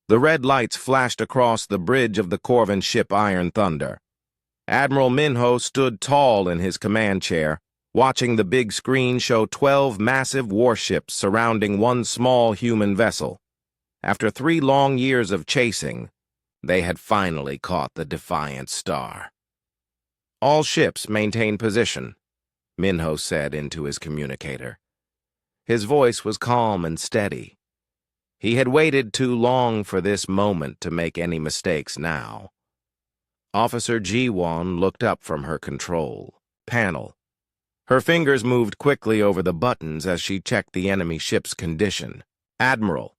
The red lights flashed across the bridge of the Corvan ship Iron Thunder. Admiral Minho stood tall in his command chair, watching the big screen show 12 massive warships surrounding one small human vessel. After 3 long years of chasing, they had finally caught the defiant star. "All ships maintain position," Minho said into his communicator. His voice was calm and steady. He had waited too long for this moment to make any mistakes now. Officer Ji-won looked up from her control panel. Her fingers moved quickly over the buttons as she checked the enemy ship's condition. "Admiral,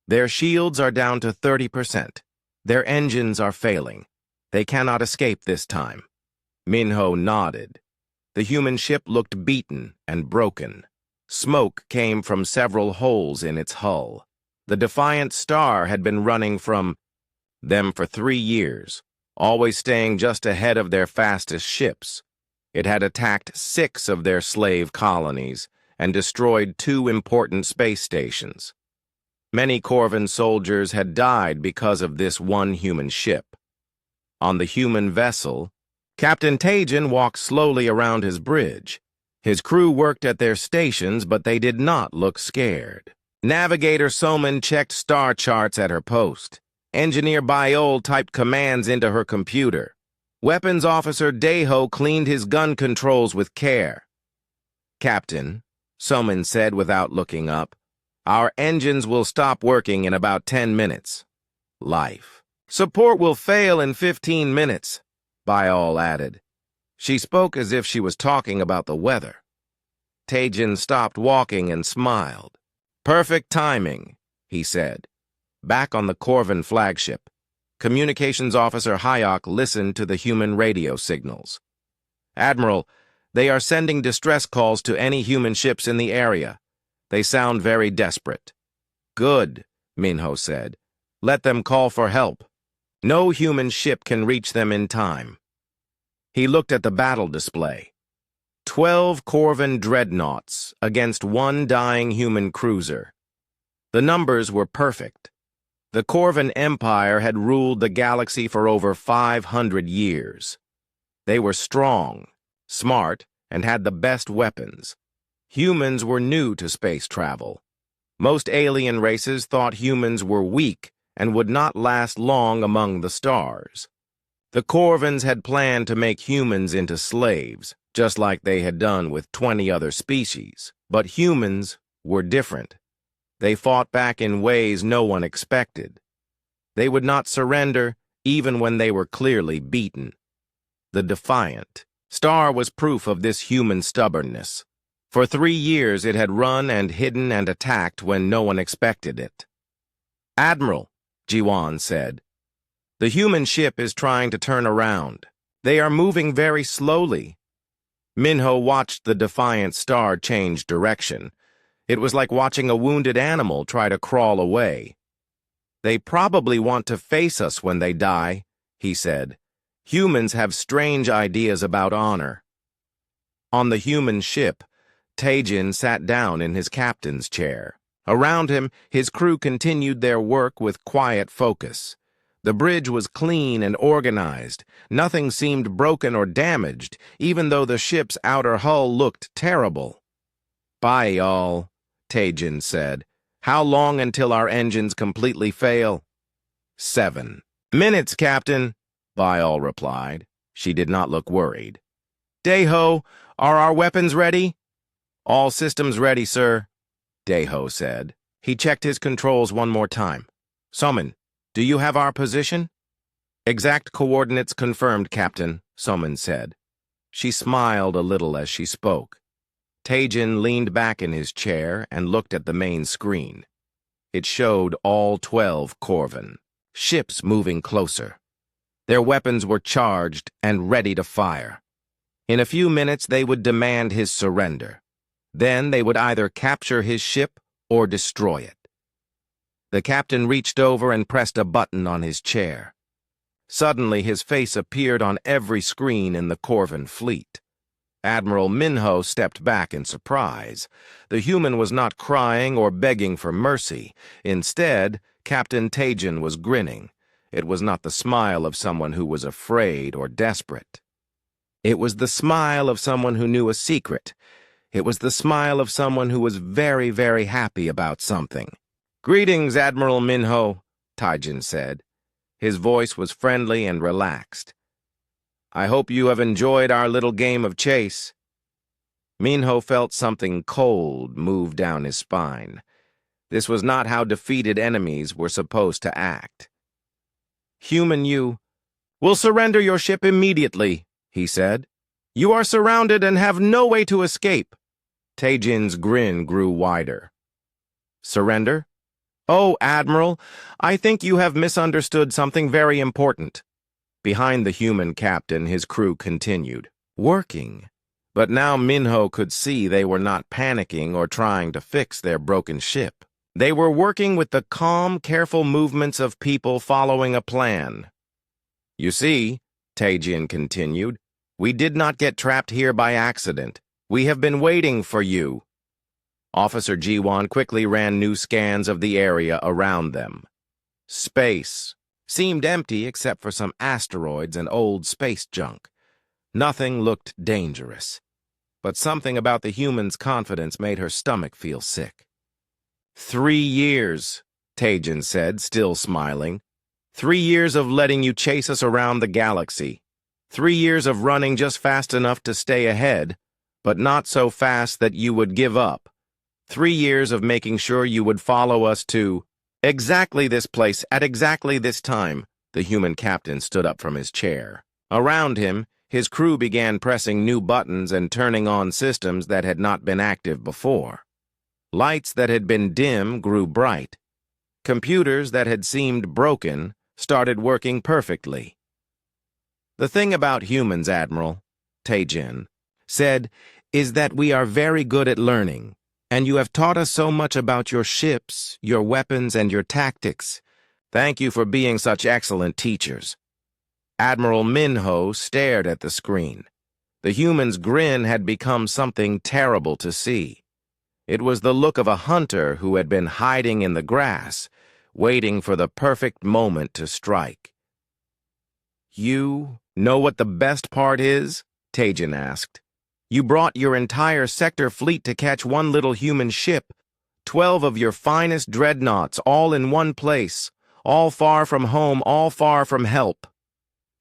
their shields are down to 30%. Their engines are failing. They cannot escape this time." Minho nodded. The human ship looked beaten and broken. Smoke came from several holes in its hull. The Defiant Star had been running from them for 3 years, always staying just ahead of their fastest ships. It had attacked 6 of their slave colonies and destroyed 2 important space stations. Many Corvan soldiers had died because of this one human ship. On the human vessel, Captain Tajin walked slowly around his bridge. His crew worked at their stations, but they did not look scared. Navigator Soman checked star charts at her post. Engineer Biol typed commands into her computer. Weapons Officer Daeho cleaned his gun controls with care. "Captain," Soman said without looking up, "our engines will stop working in about 10 minutes. Life. Support will fail in 15 minutes, Biol added. She spoke as if she was talking about the weather. Tajin stopped walking and smiled. "Perfect timing," he said. Back on the Corvan flagship, Communications Officer Hayok listened to the human radio signals. "Admiral, they are sending distress calls to any human ships in the area. They sound very desperate." "Good," Minho said. "Let them call for help. No human ship can reach them in time." He looked at the battle display. 12 Corvan dreadnoughts against 1 dying human cruiser. The numbers were perfect. The Corvan Empire had ruled the galaxy for over 500 years. They were strong, smart, and had the best weapons. Humans were new to space travel. Most alien races thought humans were weak and would not last long among the stars. The Corvans had planned to make humans into slaves, just like they had done with 20 other species. But humans were different. They fought back in ways no one expected. They would not surrender even when they were clearly beaten. The Defiant Star was proof of this human stubbornness. For 3 years it had run and hidden and attacked when no one expected it. "Admiral," Ji-won said, "the human ship is trying to turn around. They are moving very slowly." Minho watched the Defiant Star change direction. It was like watching a wounded animal try to crawl away. "They probably want to face us when they die," he said. "Humans have strange ideas about honor." On the human ship, Tajin sat down in his captain's chair. Around him, his crew continued their work with quiet focus. The bridge was clean and organized. Nothing seemed broken or damaged, even though the ship's outer hull looked terrible. "Bye, y'all," Tajin said. "How long until our engines completely fail?" 7 minutes, Captain, Biol replied. She did not look worried. "Daeho, are our weapons ready?" "All systems ready, sir," Daeho said. He checked his controls one more time. "Soman, do you have our position?" "Exact coordinates confirmed, Captain," Soman said. She smiled a little as she spoke. Tajin leaned back in his chair and looked at the main screen. It showed all 12 Corvan, ships moving closer. Their weapons were charged and ready to fire. In a few minutes they would demand his surrender. Then they would either capture his ship or destroy it. The captain reached over and pressed a button on his chair. Suddenly his face appeared on every screen in the Corvan fleet. Admiral Minho stepped back in surprise. The human was not crying or begging for mercy. Instead, Captain Tajin was grinning. It was not the smile of someone who was afraid or desperate. It was the smile of someone who knew a secret. It was the smile of someone who was very, very happy about something. "Greetings, Admiral Minho," Tajin said. His voice was friendly and relaxed. "I hope you have enjoyed our little game of chase." Minho felt something cold move down his spine. This was not how defeated enemies were supposed to act. "Human, you will surrender your ship immediately," he said. "You are surrounded and have no way to escape." Tajin's grin grew wider. "Surrender? Oh, Admiral, I think you have misunderstood something very important." Behind the human captain, his crew continued, working. But now Minho could see they were not panicking or trying to fix their broken ship. They were working with the calm, careful movements of people following a plan. "You see," Tajin continued, "we did not get trapped here by accident. We have been waiting for you." Officer Jiwan quickly ran new scans of the area around them. Space seemed empty except for some asteroids and old space junk. Nothing looked dangerous. But something about the human's confidence made her stomach feel sick. 3 years, Tajin said, still smiling. 3 years of letting you chase us around the galaxy. 3 years of running just fast enough to stay ahead, but not so fast that you would give up. 3 years of making sure you would follow us to exactly this place at exactly this time. The human captain stood up from his chair. Around him, his crew began pressing new buttons and turning on systems that had not been active before. Lights that had been dim grew bright. Computers that had seemed broken started working perfectly. "The thing about humans, Admiral," Tajin said, "is that we are very good at learning, and you have taught us so much about your ships, your weapons, and your tactics. Thank you for being such excellent teachers." Admiral Minho stared at the screen. The human's grin had become something terrible to see. It was the look of a hunter who had been hiding in the grass, waiting for the perfect moment to strike. "You know what the best part is?" Tajin asked. "You brought your entire sector fleet to catch one little human ship, 12 of your finest dreadnoughts, all in one place, all far from home, all far from help."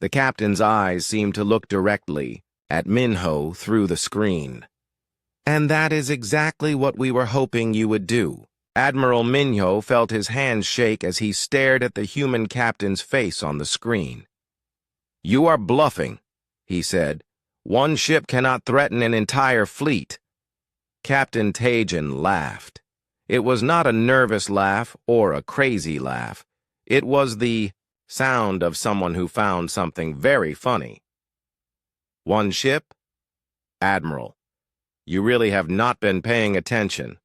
The captain's eyes seemed to look directly at Minho through the screen. "And that is exactly what we were hoping you would do." Admiral Minho felt his hands shake as he stared at the human captain's face on the screen. "You are bluffing," he said. "One ship cannot threaten an entire fleet." Captain Tajin laughed. It was not a nervous laugh or a crazy laugh. It was the sound of someone who found something very funny. "One ship? Admiral, you really have not been paying attention."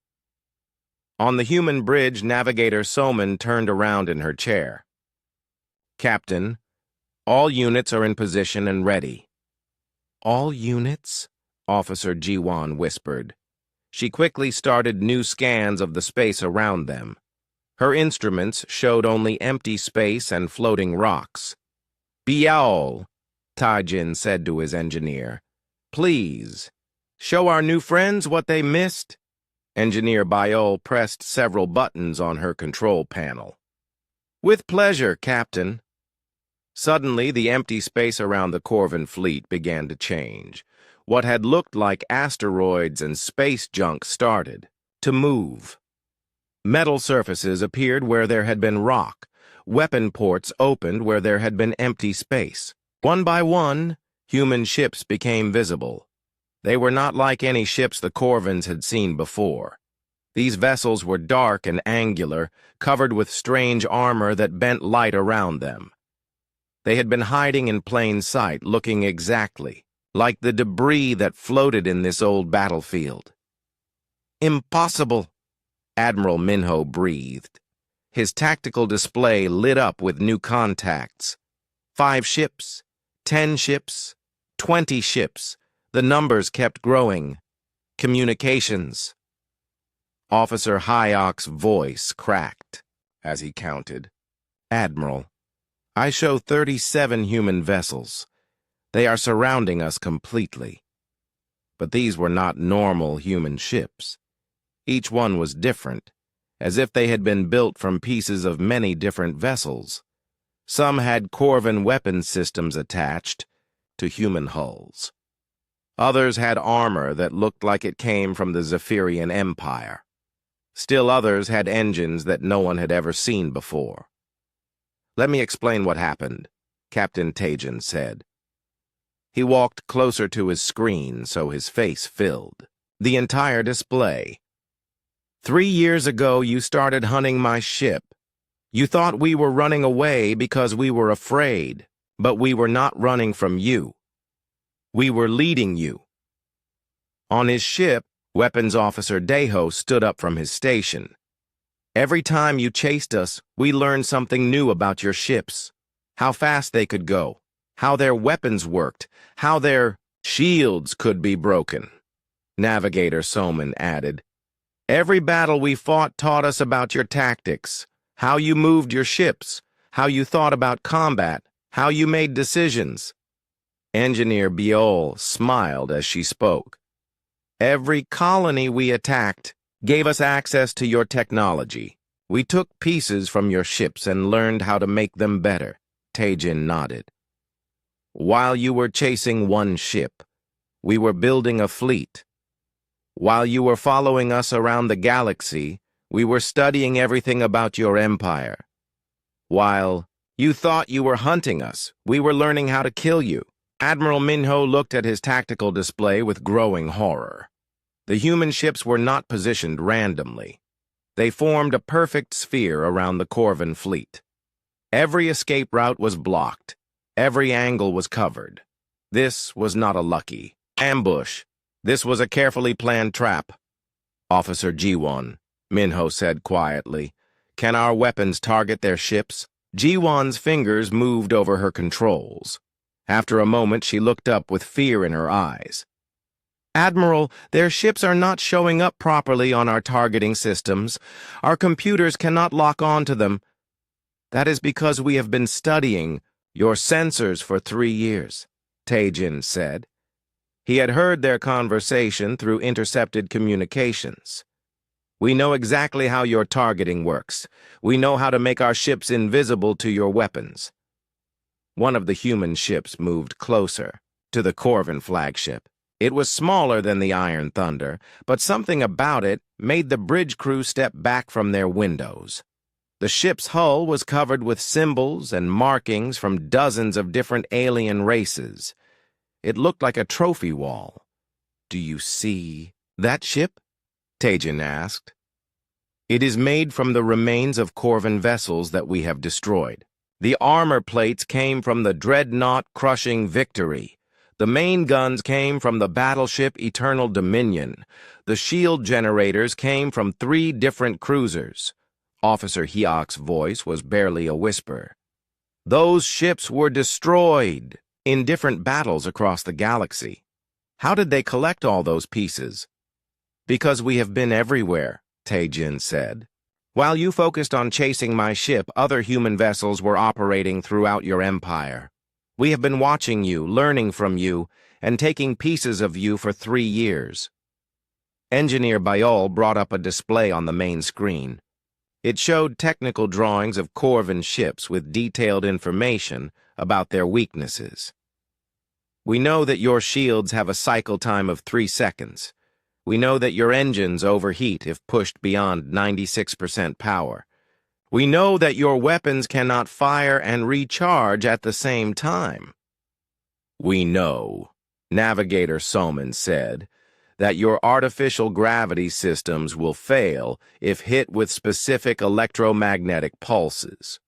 On the human bridge, Navigator Soman turned around in her chair. "Captain, all units are in position and ready." "All units?" Officer Jiwan whispered. She quickly started new scans of the space around them. Her instruments showed only empty space and floating rocks. "Biaol," Tajin said to his engineer, "please, show our new friends what they missed." Engineer Biol pressed several buttons on her control panel. "With pleasure, Captain." Suddenly, the empty space around the Corvan fleet began to change. What had looked like asteroids and space junk started to move. Metal surfaces appeared where there had been rock. Weapon ports opened where there had been empty space. One by one, human ships became visible. They were not like any ships the Corvans had seen before. These vessels were dark and angular, covered with strange armor that bent light around them. They had been hiding in plain sight, looking exactly like the debris that floated in this old battlefield. "Impossible," Admiral Minho breathed. His tactical display lit up with new contacts. 5 ships, 10 ships, 20 ships. The numbers kept growing. Communications. Officer Hayek's voice cracked. as he counted. "Admiral, I show 37 human vessels. They are surrounding us completely. But these were not normal human ships. Each one was different, as if they had been built from pieces of many different vessels. Some had Corvin weapon systems attached to human hulls. Others had armor that looked like it came from the Zephyrian Empire. Still others had engines that no one had ever seen before. "Let me explain what happened," Captain Tajin said. He walked closer to his screen so his face filled the entire display. 3 years ago, you started hunting my ship. You thought we were running away because we were afraid, but we were not running from you. We were leading you." On his ship, Weapons Officer Deho stood up from his station. "Every time you chased us, we learned something new about your ships. How fast they could go, how their weapons worked, how their shields could be broken." Navigator Soman added, "Every battle we fought taught us about your tactics, how you moved your ships, how you thought about combat, how you made decisions." Engineer Biol smiled as she spoke. "Every colony we attacked gave us access to your technology. We took pieces from your ships and learned how to make them better." Tajin nodded. "While you were chasing one ship, we were building a fleet. While you were following us around the galaxy, we were studying everything about your empire. While you thought you were hunting us, we were learning how to kill you." Admiral Minho looked at his tactical display with growing horror. The human ships were not positioned randomly. They formed a perfect sphere around the Corvin fleet. Every escape route was blocked. Every angle was covered. This was not a lucky ambush. This was a carefully planned trap. "Officer Jiwon," Minho said quietly, "can our weapons target their ships?" Jiwon's fingers moved over her controls. After a moment, she looked up with fear in her eyes. "Admiral, their ships are not showing up properly on our targeting systems. Our computers cannot lock on to them. That is because we have been studying your sensors for 3 years, Tajin said. He had heard their conversation through intercepted communications. "We know exactly how your targeting works. We know how to make our ships invisible to your weapons." One of the human ships moved closer to the Corvin flagship. It was smaller than the Iron Thunder, but something about it made the bridge crew step back from their windows. The ship's hull was covered with symbols and markings from dozens of different alien races. It looked like a trophy wall. "Do you see that ship?" Tajin asked. "It is made from the remains of Corvin vessels that we have destroyed. The armor plates came from the dreadnought-crushing Victory. The main guns came from the battleship Eternal Dominion. The shield generators came from 3 different cruisers." Officer Hyok's voice was barely a whisper. "Those ships were destroyed in different battles across the galaxy. How did they collect all those pieces?" "Because we have been everywhere," Tajin said. "While you focused on chasing my ship, other human vessels were operating throughout your empire. We have been watching you, learning from you, and taking pieces of you for 3 years." Engineer Biol brought up a display on the main screen. It showed technical drawings of Corvin ships with detailed information about their weaknesses. "We know that your shields have a cycle time of 3 seconds. We know that your engines overheat if pushed beyond 96% power. We know that your weapons cannot fire and recharge at the same time. We know," Navigator Soman said, "that your artificial gravity systems will fail if hit with specific electromagnetic pulses.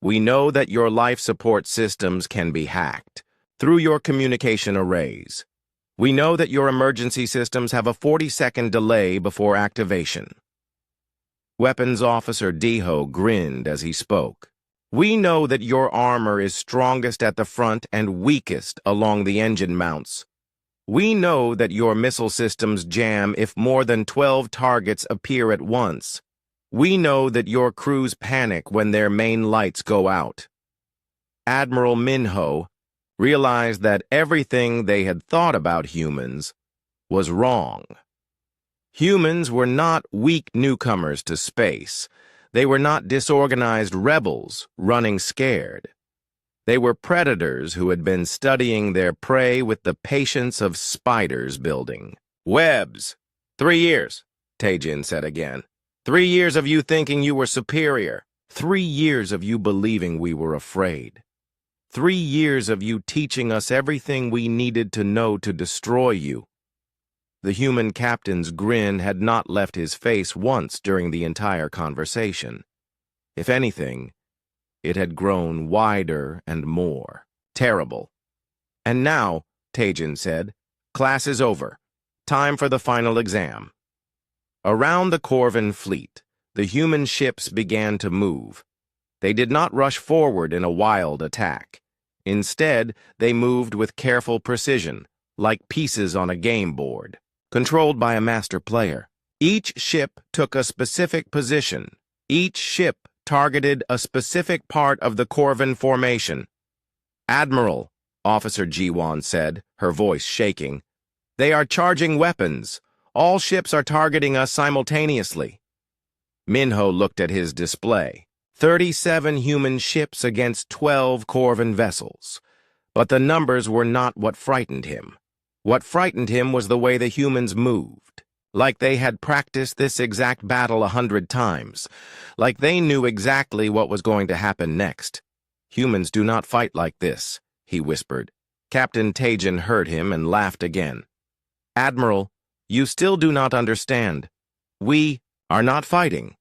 We know that your life support systems can be hacked through your communication arrays. We know that your emergency systems have a 40-second delay before activation." Weapons Officer Deho grinned as he spoke. "We know that your armor is strongest at the front and weakest along the engine mounts. We know that your missile systems jam if more than 12 targets appear at once. We know that your crews panic when their main lights go out. Admiral Minho realized that everything they had thought about humans was wrong. Humans were not weak newcomers to space. They were not disorganized rebels running scared. They were predators who had been studying their prey with the patience of spiders building webs. 3 years, Taejin said again. 3 years of you thinking you were superior. 3 years of you believing we were afraid. 3 years of you teaching us everything we needed to know to destroy you. The human captain's grin had not left his face once during the entire conversation. If anything, it had grown wider and more terrible. And now, Taejin said, class is over. Time for the final exam. Around the Corvin fleet, the human ships began to move. They did not rush forward in a wild attack. Instead, they moved with careful precision, like pieces on a game board, controlled by a master player. Each ship took a specific position. Each ship targeted a specific part of the Corvin formation. Admiral, Officer Ji-won said, her voice shaking, they are charging weapons. All ships are targeting us simultaneously. Minho looked at his display. 37 human ships against 12 Corvin vessels. But the numbers were not what frightened him. What frightened him was the way the humans moved. Like they had practiced this exact battle 100 times. Like they knew exactly what was going to happen next. Humans do not fight like this, he whispered. Captain Taejin heard him and laughed again. Admiral, you still do not understand. We are not fighting.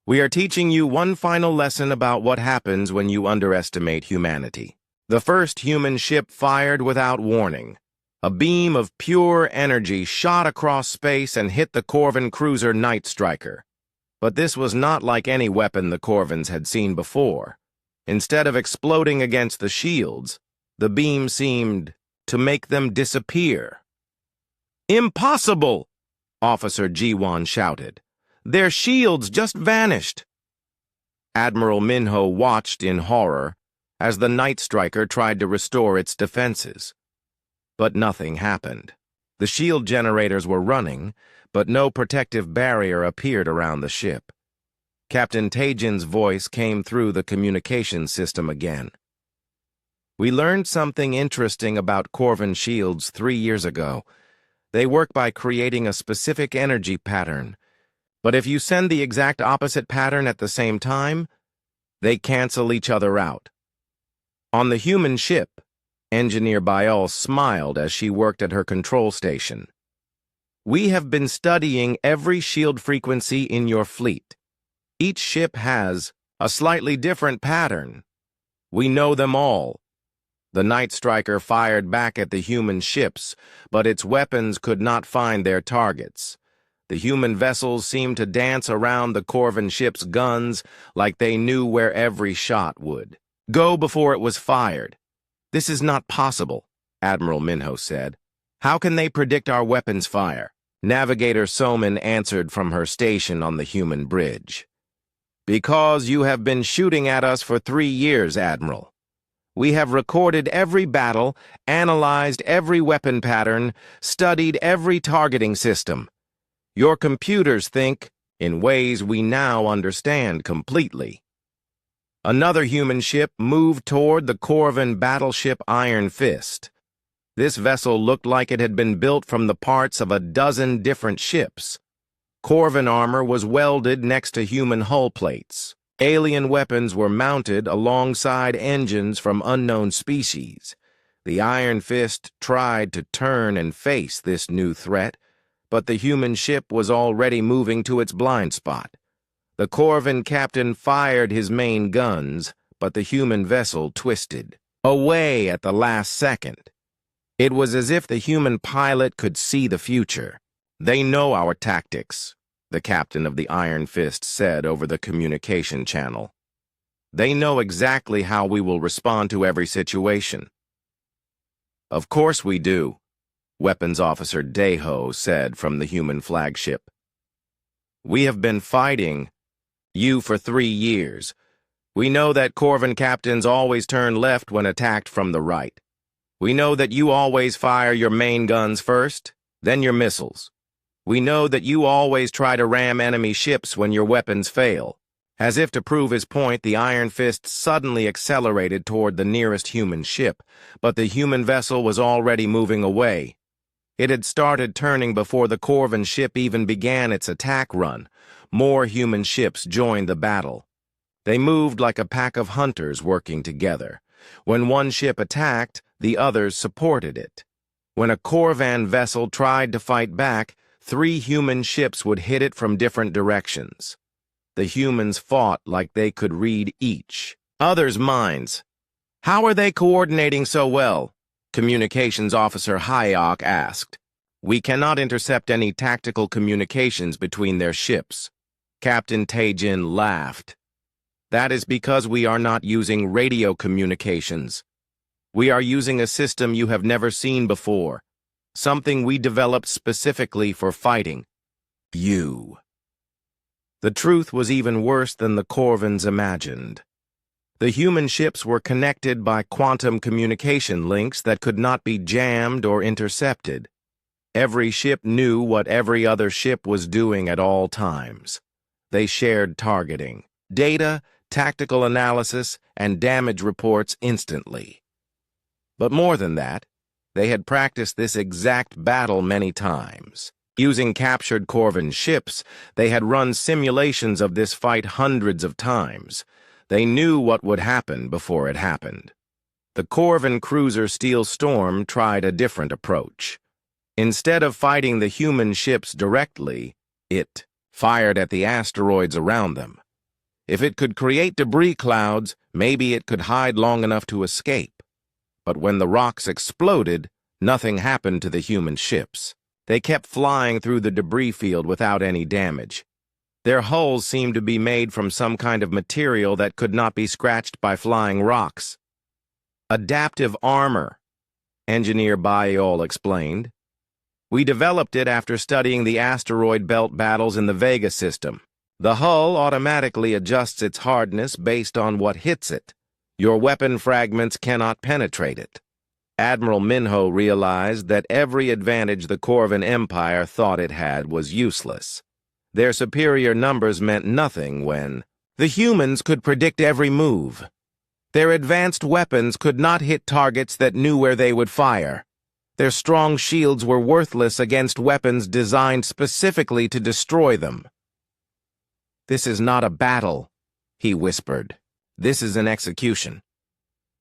We are teaching you one final lesson about what happens when you underestimate humanity. The first human ship fired without warning. A beam of pure energy shot across space and hit the Corvin cruiser Night Striker. But this was not like any weapon the Corvins had seen before. Instead of exploding against the shields, the beam seemed to make them disappear. Impossible! Officer Ji-won shouted. Their shields just vanished. Admiral Minho watched in horror as the Night Striker tried to restore its defenses. But nothing happened. The shield generators were running, but no protective barrier appeared around the ship. Captain Taejin's voice came through the communication system again. We learned something interesting about Corvin shields 3 years ago. They work by creating a specific energy pattern. But if you send the exact opposite pattern at the same time, they cancel each other out. On the human ship, Engineer Bayal smiled as she worked at her control station. We have been studying every shield frequency in your fleet. Each ship has a slightly different pattern. We know them all. The Night Striker fired back at the human ships, but its weapons could not find their targets. The human vessels seemed to dance around the Corvin ship's guns like they knew where every shot would go before it was fired. This is not possible, Admiral Minho said. How can they predict our weapons fire? Navigator Soman answered from her station on the human bridge. Because you have been shooting at us for 3 years, Admiral. We have recorded every battle, analyzed every weapon pattern, studied every targeting system. Your computers think in ways we now understand completely. Another human ship moved toward the Corvin battleship Iron Fist. This vessel looked like it had been built from the parts of a dozen different ships. Corvin armor was welded next to human hull plates. Alien weapons were mounted alongside engines from unknown species. The Iron Fist tried to turn and face this new threat, but the human ship was already moving to its blind spot. The Corvin captain fired his main guns, but the human vessel twisted away at the last second. It was as if the human pilot could see the future. They know our tactics, the captain of the Iron Fist said over the communication channel. They know exactly how we will respond to every situation. Of course we do, Weapons Officer Daeho said from the human flagship. We have been fighting You for 3 years. We know that Corvan captains always turn left when attacked from the right. We know that you always fire your main guns first, then your missiles. We know that you always try to ram enemy ships when your weapons fail. As if to prove his point, the Iron Fist suddenly accelerated toward the nearest human ship, but the human vessel was already moving away. It had started turning before the Corvan ship even began its attack run. More human ships joined the battle. They moved like a pack of hunters working together. When one ship attacked, the others supported it. When a Corvan vessel tried to fight back, 3 human ships would hit it from different directions. The humans fought like they could read each other's minds. How are they coordinating so well? Communications Officer Hayok asked. We cannot intercept any tactical communications between their ships. Captain Taejin laughed. That is because we are not using radio communications. We are using a system you have never seen before, something we developed specifically for fighting. You. The truth was even worse than the Corvans imagined. The human ships were connected by quantum communication links that could not be jammed or intercepted. Every ship knew what every other ship was doing at all times. They shared targeting, data, tactical analysis, and damage reports instantly. But more than that, they had practiced this exact battle many times. Using captured Corvan ships, they had run simulations of this fight hundreds of times. They knew what would happen before it happened. The Corvan cruiser Steel Storm tried a different approach. Instead of fighting the human ships directly, it fired at the asteroids around them. If it could create debris clouds, maybe it could hide long enough to escape. But when the rocks exploded, nothing happened to the human ships. They kept flying through the debris field without any damage. Their hulls seemed to be made from some kind of material that could not be scratched by flying rocks. Adaptive armor, Engineer Bayol explained. We developed it after studying the asteroid belt battles in the Vega system. The hull automatically adjusts its hardness based on what hits it. Your weapon fragments cannot penetrate it. Admiral Minho realized that every advantage the Corvan Empire thought it had was useless. Their superior numbers meant nothing when the humans could predict every move. Their advanced weapons could not hit targets that knew where they would fire. Their strong shields were worthless against weapons designed specifically to destroy them. This is not a battle, he whispered. This is an execution.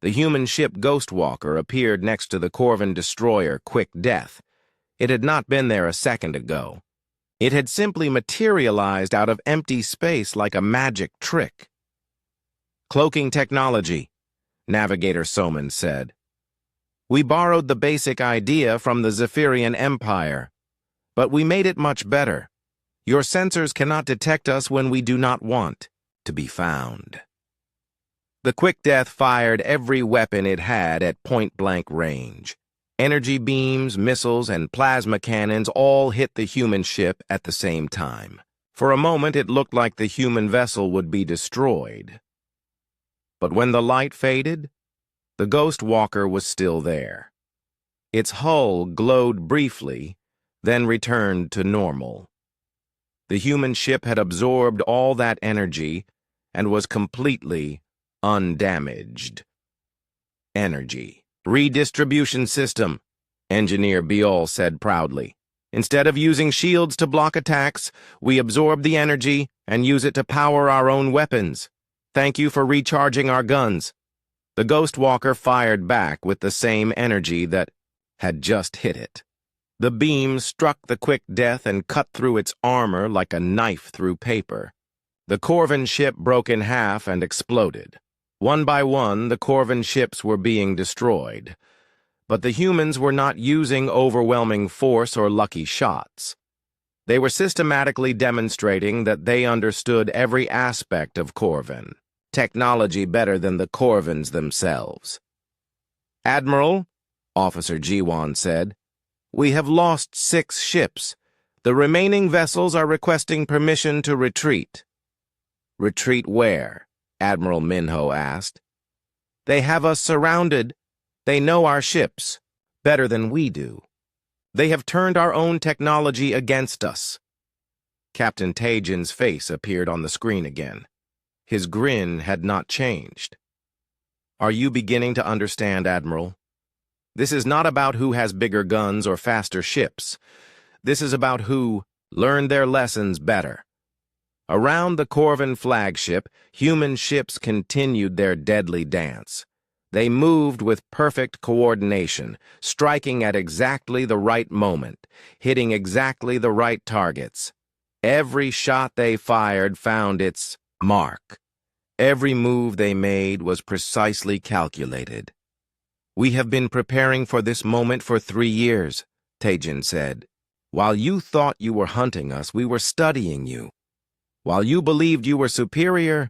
The human ship Ghostwalker appeared next to the Corvan destroyer Quick Death. It had not been there a second ago. It had simply materialized out of empty space like a magic trick. Cloaking technology, Navigator Soman said. We borrowed the basic idea from the Zephyrian Empire, but we made it much better. Your sensors cannot detect us when we do not want to be found. The Quick Death fired every weapon it had at point-blank range. Energy beams, missiles, and plasma cannons all hit the human ship at the same time. For a moment, it looked like the human vessel would be destroyed. But when the light faded, the Ghostwalker was still there. Its hull glowed briefly, then returned to normal. The human ship had absorbed all that energy and was completely undamaged. Energy. Redistribution system, Engineer Biol said proudly. Instead of using shields to block attacks, we absorb the energy and use it to power our own weapons. Thank you for recharging our guns. The Ghostwalker fired back with the same energy that had just hit it. The beam struck the Quick Death and cut through its armor like a knife through paper. The Corvan ship broke in half and exploded. One by one, the Corvan ships were being destroyed. But the humans were not using overwhelming force or lucky shots. They were systematically demonstrating that they understood every aspect of Corvan, technology better than the Corvans themselves. Admiral, Officer Jiwan said, we have lost 6 ships. The remaining vessels are requesting permission to retreat. Retreat where? Admiral Minho asked. They have us surrounded. They know our ships better than we do. They have turned our own technology against us. Captain Tajin's face appeared on the screen again. His grin had not changed. Are you beginning to understand, Admiral? This is not about who has bigger guns or faster ships. This is about who learned their lessons better. Around the Corvin flagship, human ships continued their deadly dance. They moved with perfect coordination, striking at exactly the right moment, hitting exactly the right targets. Every shot they fired found its mark. Every move they made was precisely calculated. We have been preparing for this moment for 3 years, Tajin said. While you thought you were hunting us, we were studying you. While you believed you were superior,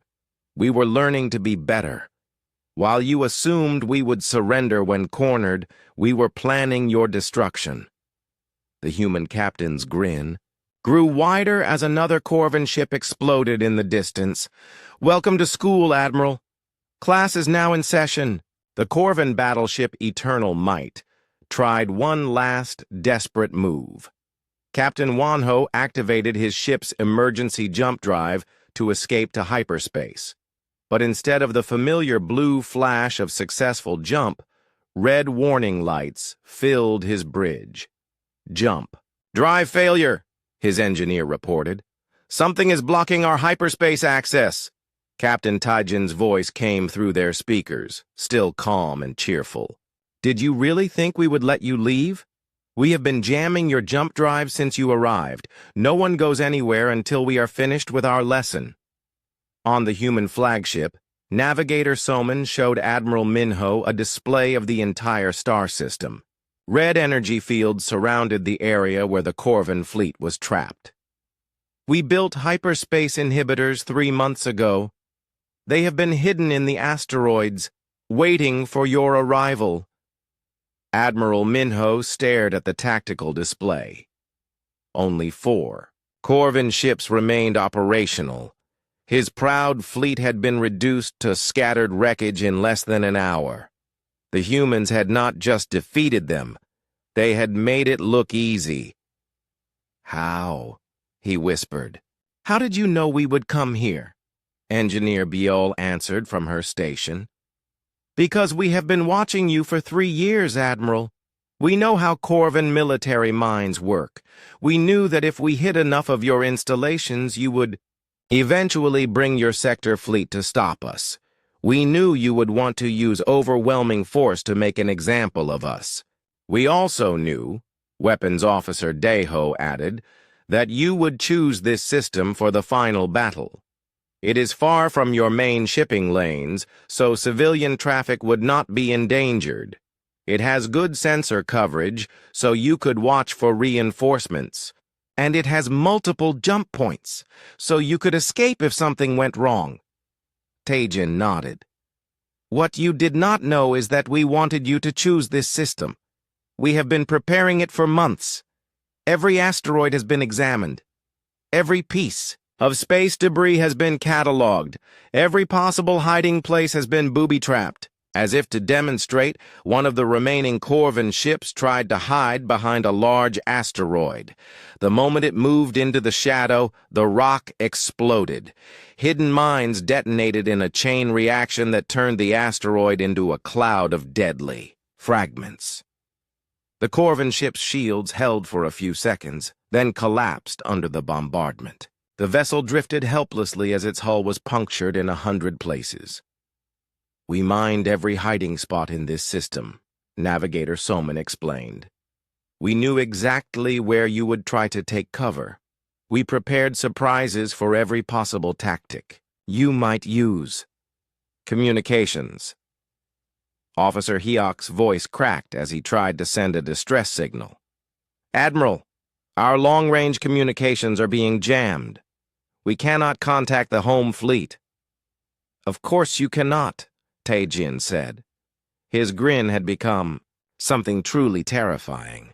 we were learning to be better. While you assumed we would surrender when cornered, we were planning your destruction. The human captain's grin grew wider as another Corvin ship exploded in the distance. Welcome to school, Admiral. Class is now in session. The Corvin battleship Eternal Might tried one last desperate move. Captain Wanho activated his ship's emergency jump drive to escape to hyperspace. But instead of the familiar blue flash of successful jump, red warning lights filled his bridge. Jump. Drive failure, his engineer reported. Something is blocking our hyperspace access. Captain Tajin's voice came through their speakers, still calm and cheerful. Did you really think we would let you leave? We have been jamming your jump drive since you arrived. No one goes anywhere until we are finished with our lesson. On the human flagship, Navigator Soman showed Admiral Minho a display of the entire star system. Red energy fields surrounded the area where the Corvin fleet was trapped. We built hyperspace inhibitors 3 months ago. They have been hidden in the asteroids, waiting for your arrival. Admiral Minho stared at the tactical display. Only 4 Corvin ships remained operational. His proud fleet had been reduced to scattered wreckage in less than an hour. The humans had not just defeated them, they had made it look easy. How? He whispered. How did you know we would come here? Engineer Biol answered from her station. Because we have been watching you for 3 years, Admiral. We know how Corvin military minds work. We knew that if we hit enough of your installations, you would eventually bring your sector fleet to stop us. We knew you would want to use overwhelming force to make an example of us. We also knew, Weapons Officer Deho added, that you would choose this system for the final battle. It is far from your main shipping lanes, so civilian traffic would not be endangered. It has good sensor coverage, so you could watch for reinforcements. And it has multiple jump points, so you could escape if something went wrong. Tajin nodded. What you did not know is that we wanted you to choose this system. We have been preparing it for months. Every asteroid has been examined. Every piece of space debris has been catalogued. Every possible hiding place has been booby-trapped. As if to demonstrate, one of the remaining Corvin ships tried to hide behind a large asteroid. The moment it moved into the shadow, the rock exploded. Hidden mines detonated in a chain reaction that turned the asteroid into a cloud of deadly fragments. The Corvin ship's shields held for a few seconds, then collapsed under the bombardment. The vessel drifted helplessly as its hull was punctured in 100 places. We mined every hiding spot in this system, Navigator Soman explained. We knew exactly where you would try to take cover. We prepared surprises for every possible tactic you might use. Communications. Officer Hyok's voice cracked as he tried to send a distress signal. Admiral, our long-range communications are being jammed. We cannot contact the home fleet. Of course you cannot, Tajin said. His grin had become something truly terrifying.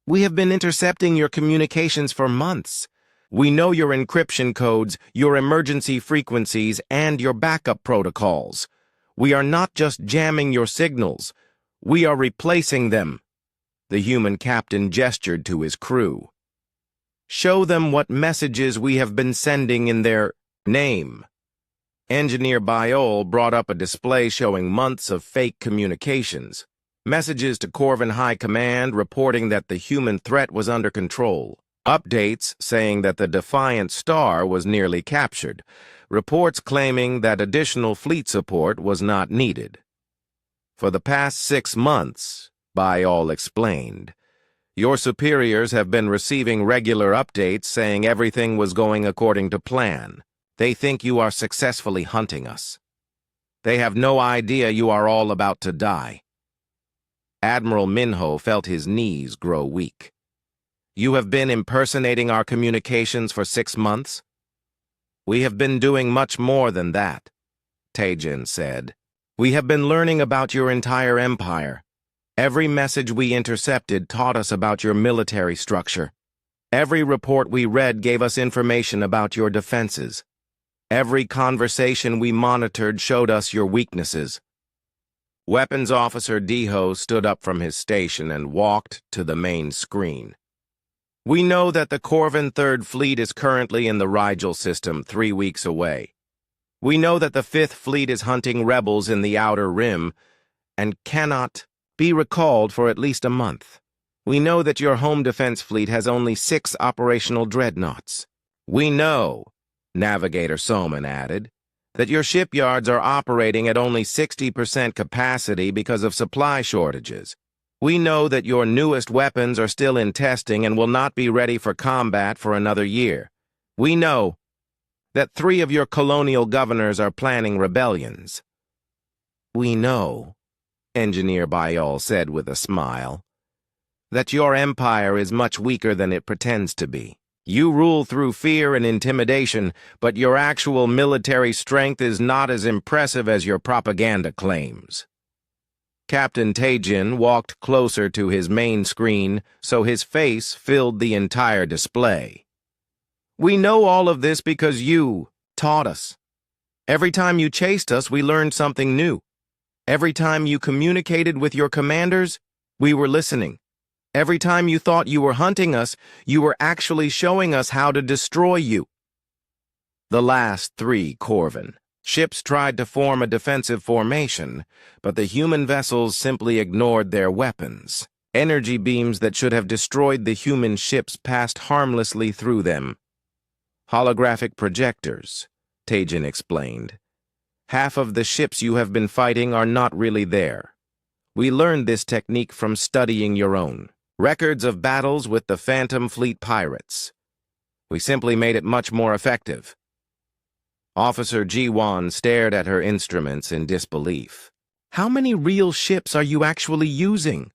We have been intercepting your communications for months. We know your encryption codes, your emergency frequencies, and your backup protocols. We are not just jamming your signals. We are replacing them." The human captain gestured to his crew. "Show them what messages we have been sending in their name." Engineer Biol brought up a display showing months of fake communications. Messages to Corvin High Command reporting that the human threat was under control. Updates saying that the Defiant Star was nearly captured. Reports claiming that additional fleet support was not needed. "For the past 6 months," Biol explained, "your superiors have been receiving regular updates saying everything was going according to plan. They think you are successfully hunting us. They have no idea you are all about to die." Admiral Minho felt his knees grow weak. "You have been impersonating our communications for 6 months?" "We have been doing much more than that," Taejin said. "We have been learning about your entire empire. Every message we intercepted taught us about your military structure. Every report we read gave us information about your defenses. Every conversation we monitored showed us your weaknesses." Weapons Officer Deho stood up from his station and walked to the main screen. "We know that the Corvin Third Fleet is currently in the Rigel system 3 weeks away. We know that the Fifth Fleet is hunting rebels in the Outer Rim and cannot be recalled for at least a month. We know that your home defense fleet has only 6 operational dreadnoughts. We know," Navigator Soman added, "that your shipyards are operating at only 60% capacity because of supply shortages. We know that your newest weapons are still in testing and will not be ready for combat for another year. We know that 3 of your colonial governors are planning rebellions." "We know," Engineer Biol said with a smile, "that your empire is much weaker than it pretends to be. You rule through fear and intimidation, but your actual military strength is not as impressive as your propaganda claims." Captain Taejin walked closer to his main screen so his face filled the entire display. "We know all of this because you taught us. Every time you chased us, we learned something new. Every time you communicated with your commanders, we were listening. Every time you thought you were hunting us, you were actually showing us how to destroy you." The last 3 Corvin ships tried to form a defensive formation, but the human vessels simply ignored their weapons. Energy beams that should have destroyed the human ships passed harmlessly through them. "Holographic projectors," Taejin explained. "Half of the ships you have been fighting are not really there. We learned this technique from studying your own records of battles with the Phantom Fleet pirates. We simply made it much more effective." Officer Ji-won stared at her instruments in disbelief. "How many real ships are you actually using?"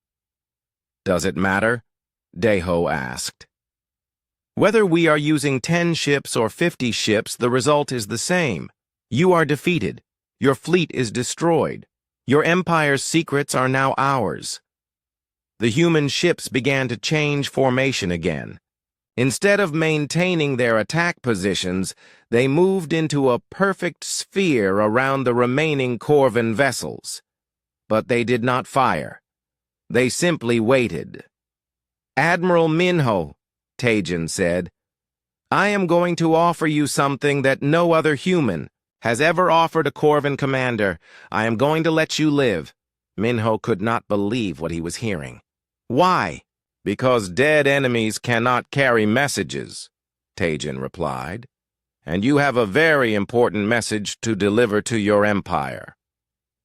"Does it matter?" Daeho asked. "Whether we are using 10 ships or 50 ships, the result is the same. You are defeated. Your fleet is destroyed. Your empire's secrets are now ours." The human ships began to change formation again. Instead of maintaining their attack positions, they moved into a perfect sphere around the remaining Corvin vessels. But they did not fire. They simply waited. "Admiral Minho," Taejin said, "I am going to offer you something that no other human has ever offered a Corvin commander. I am going to let you live." Minho could not believe what he was hearing. "Why?" "Because dead enemies cannot carry messages," Taejin replied. "And you have a very important message to deliver to your empire."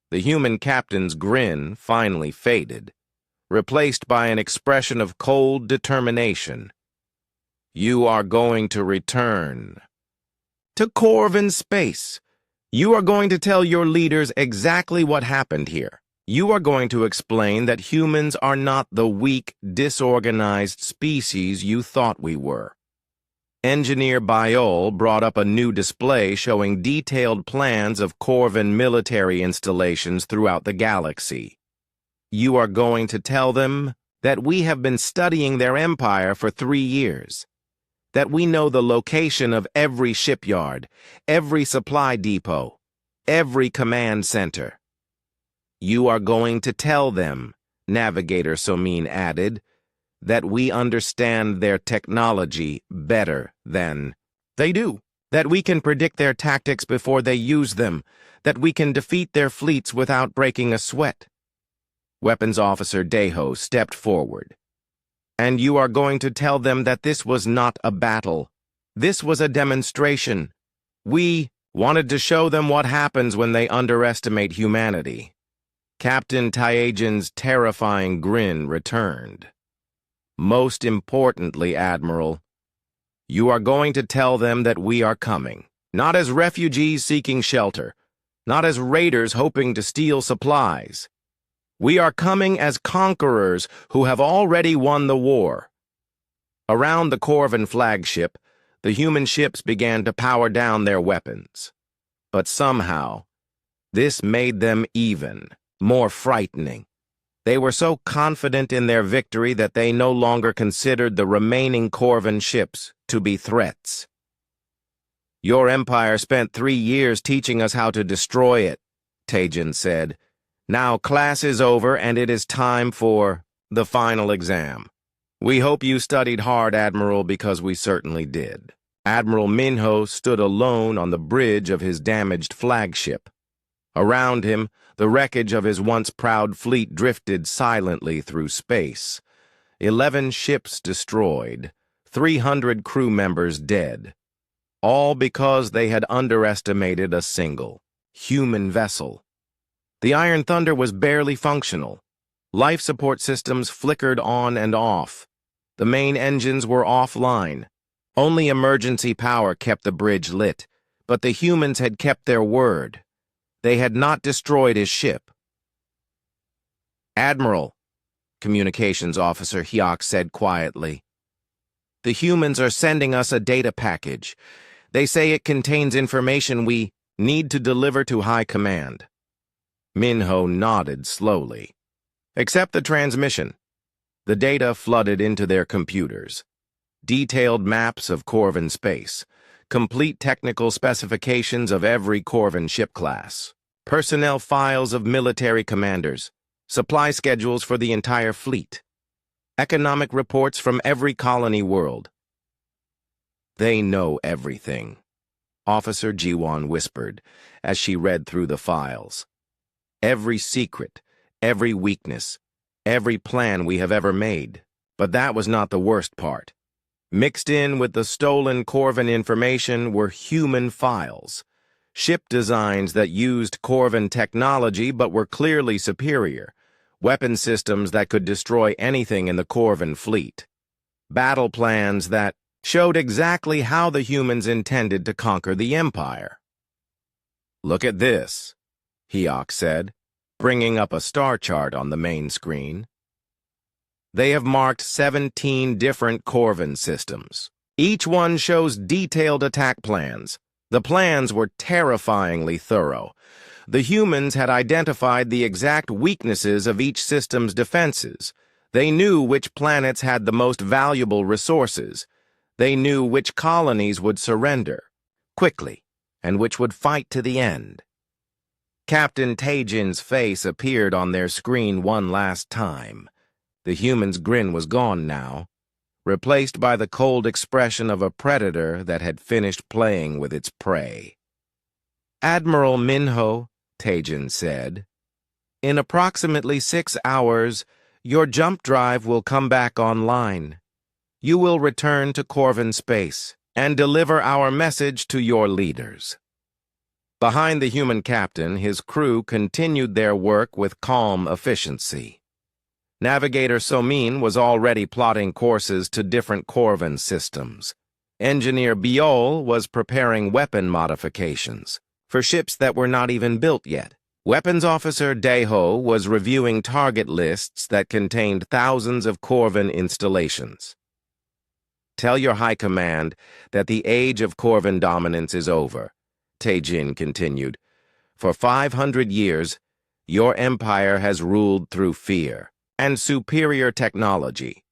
The human captain's grin finally faded, replaced by an expression of cold determination. "You are going to return to Corvin space. You are going to tell your leaders exactly what happened here. You are going to explain that humans are not the weak, disorganized species you thought we were." Engineer Biol brought up a new display showing detailed plans of Corvin military installations throughout the galaxy. "You are going to tell them that we have been studying their empire for 3 years. that we know the location of every shipyard, every supply depot, every command center. You are going to tell them, Navigator Somin added, that we understand their technology better than they do, that we can predict their tactics before they use them, that we can defeat their fleets without breaking a sweat. Weapons Officer Deho stepped forward. And you are going to tell them that this was not a battle. This was a demonstration. We wanted to show them what happens when they underestimate humanity. Captain Taejin's terrifying grin returned. Most importantly, Admiral, you are going to tell them that we are coming, not as refugees seeking shelter, not as raiders hoping to steal supplies. We are coming as conquerors who have already won the war. Around the Corvan flagship, the human ships began to power down their weapons. But somehow, this made them even more frightening. They were so confident in their victory that they no longer considered the remaining Corvan ships to be threats. Your empire spent 3 years teaching us how to destroy it, Taejin said. Now class is over and it is time for the final exam. We hope you studied hard, Admiral, because we certainly did. Admiral Minho stood alone on the bridge of his damaged flagship. Around him, the wreckage of his once proud fleet drifted silently through space. 11 ships destroyed, 300 crew members dead. All because they had underestimated a single human vessel. The Iron Thunder was barely functional. Life support systems flickered on and off. The main engines were offline. Only emergency power kept the bridge lit, but the humans had kept their word. They had not destroyed his ship. Admiral, Communications Officer Hyok said quietly, the humans are sending us a data package. They say it contains information we need to deliver to High Command. Minho nodded slowly. Accept the transmission. The data flooded into their computers. Detailed maps of Corvan space, complete technical specifications of every Corvan ship class, personnel files of military commanders, supply schedules for the entire fleet, economic reports from every colony world. They know everything, Officer Jiwon whispered as she read through the files. Every secret, every weakness, every plan we have ever made. But that was not the worst part. Mixed in with the stolen Corvan information were human files, ship designs that used Corvan technology but were clearly superior, weapon systems that could destroy anything in the Corvan fleet, battle plans that showed exactly how the humans intended to conquer the Empire. Look at this, Hyok said, bringing up a star chart on the main screen. They have marked 17 different Corvan systems. Each one shows detailed attack plans. The plans were terrifyingly thorough. The humans had identified the exact weaknesses of each system's defenses. They knew which planets had the most valuable resources. They knew which colonies would surrender quickly and which would fight to the end. Captain Taejin's face appeared on their screen one last time. The human's grin was gone now, replaced by the cold expression of a predator that had finished playing with its prey. Admiral Minho, Taejin said, in approximately 6 hours, your jump drive will come back online. You will return to Corvan space and deliver our message to your leaders. Behind the human captain, his crew continued their work with calm efficiency. Navigator Somin was already plotting courses to different Corvan systems. Engineer Biol was preparing weapon modifications for ships that were not even built yet. Weapons Officer Deho was reviewing target lists that contained thousands of Corvan installations. Tell your High Command that the age of Corvan dominance is over, Taejin continued. For 500 years, your empire has ruled through fear and superior technology.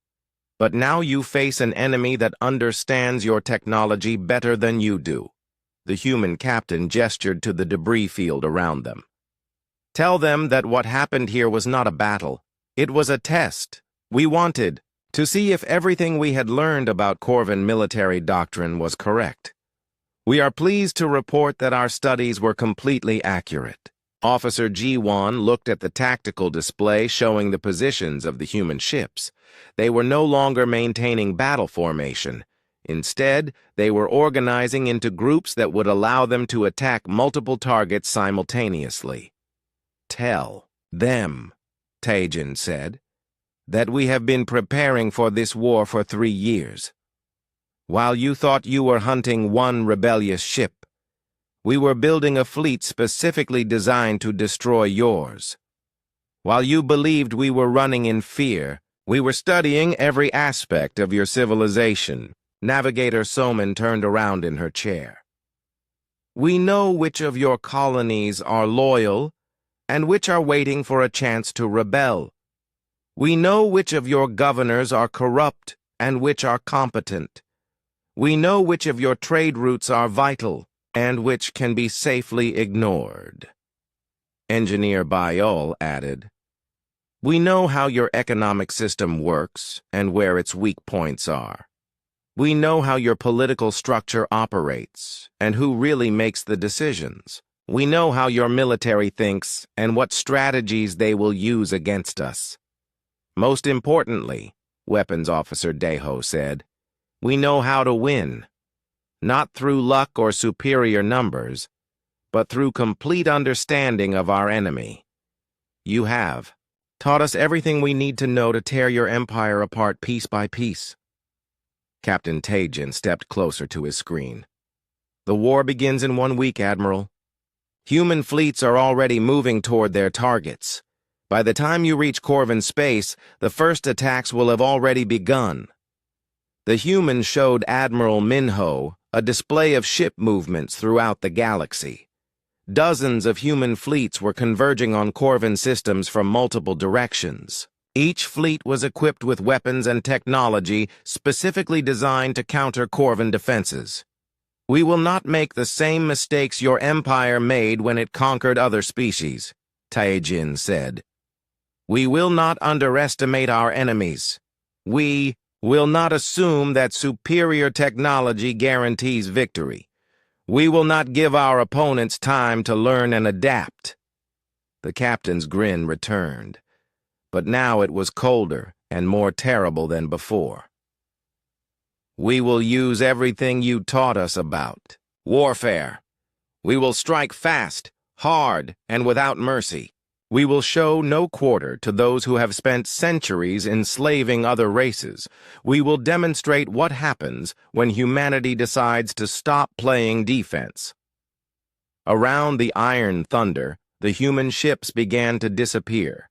But now you face an enemy that understands your technology better than you do. The human captain gestured to the debris field around them. Tell them that what happened here was not a battle. It was a test. We wanted to see if everything we had learned about Corvan military doctrine was correct. We are pleased to report that our studies were completely accurate. Officer G1 looked at the tactical display showing the positions of the human ships. They were no longer maintaining battle formation. Instead, they were organizing into groups that would allow them to attack multiple targets simultaneously. Tell them, Teijin said, that we have been preparing for this war for 3 years. While you thought you were hunting one rebellious ship, we were building a fleet specifically designed to destroy yours. While you believed we were running in fear, we were studying every aspect of your civilization. Navigator Soman turned around in her chair. We know which of your colonies are loyal and which are waiting for a chance to rebel. We know which of your governors are corrupt and which are competent. We know which of your trade routes are vital and which can be safely ignored. Engineer Bayol added, we know how your economic system works and where its weak points are. We know how your political structure operates and who really makes the decisions. We know how your military thinks and what strategies they will use against us. Most importantly, Weapons Officer Deho said, we know how to win. Not through luck or superior numbers, but through complete understanding of our enemy. You have taught us everything we need to know to tear your empire apart piece by piece. Captain Teijin stepped closer to his screen. The war begins in 1 week, Admiral. Human fleets are already moving toward their targets. By the time you reach Corvan space, the first attacks will have already begun. The humans showed Admiral Minho a display of ship movements throughout the galaxy. Dozens of human fleets were converging on Corvan systems from multiple directions. Each fleet was equipped with weapons and technology specifically designed to counter Corvan defenses. We will not make the same mistakes your empire made when it conquered other species, Teijin said. We will not underestimate our enemies. We will not assume that superior technology guarantees victory. We will not give our opponents time to learn and adapt. The captain's grin returned, but now it was colder and more terrible than before. We will use everything you taught us about warfare. We will strike fast, hard, and without mercy. We will show no quarter to those who have spent centuries enslaving other races. We will demonstrate what happens when humanity decides to stop playing defense. Around the Iron Thunder, the human ships began to disappear.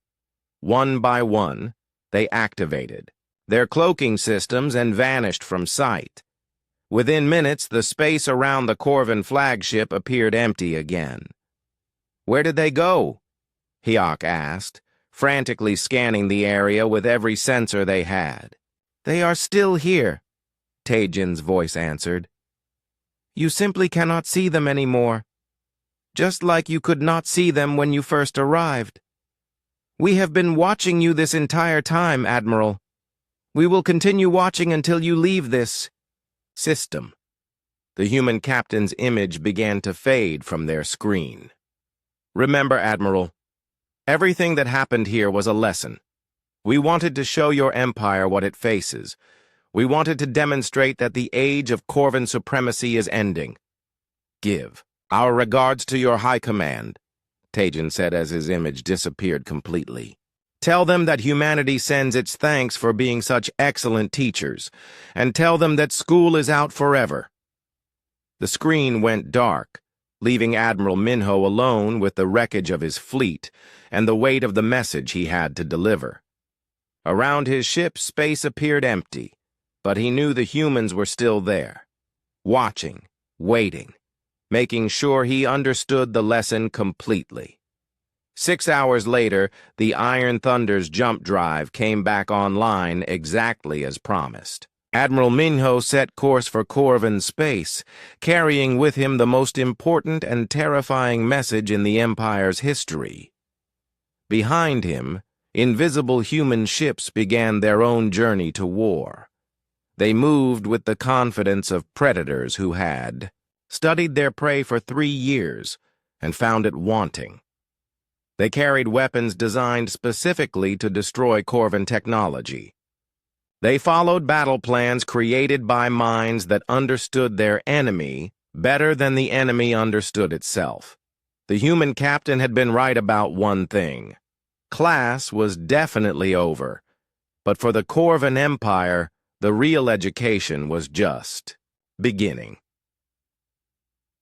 One by one, they activated their cloaking systems and vanished from sight. Within minutes, the space around the Corvan flagship appeared empty again. Where did they go? Hyok asked, frantically scanning the area with every sensor they had. They are still here, Teijin's voice answered. You simply cannot see them anymore, just like you could not see them when you first arrived. We have been watching you this entire time, Admiral. We will continue watching until you leave this system. The human captain's image began to fade from their screen. Remember, Admiral, everything that happened here was a lesson. We wanted to show your empire what it faces. We wanted to demonstrate that the age of Corvan supremacy is ending. Give our regards to your high command, Teijin said as his image disappeared completely. Tell them that humanity sends its thanks for being such excellent teachers, and tell them that school is out forever. The screen went dark, leaving Admiral Minho alone with the wreckage of his fleet and the weight of the message he had to deliver. Around his ship, space appeared empty, but he knew the humans were still there, watching, waiting, making sure he understood the lesson completely. 6 hours later, the Iron Thunder's jump drive came back online exactly as promised. Admiral Minho set course for Corvin space, carrying with him the most important and terrifying message in the Empire's history. Behind him, invisible human ships began their own journey to war. They moved with the confidence of predators who had studied their prey for 3 years and found it wanting. They carried weapons designed specifically to destroy Corvin technology. They followed battle plans created by minds that understood their enemy better than the enemy understood itself. The human captain had been right about one thing. Class was definitely over, but for the Corvin Empire, the real education was just beginning.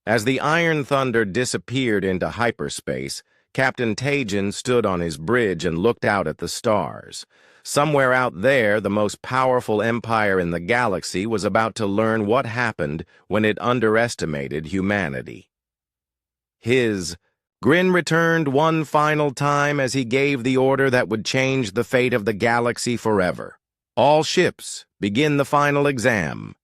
As the Iron Thunder disappeared into hyperspace, Captain Tajin stood on his bridge and looked out at the stars. Somewhere out there, the most powerful empire in the galaxy was about to learn what happened when it underestimated humanity. Grinned returned one final time as he gave the order that would change the fate of the galaxy forever. All ships, begin the final exam.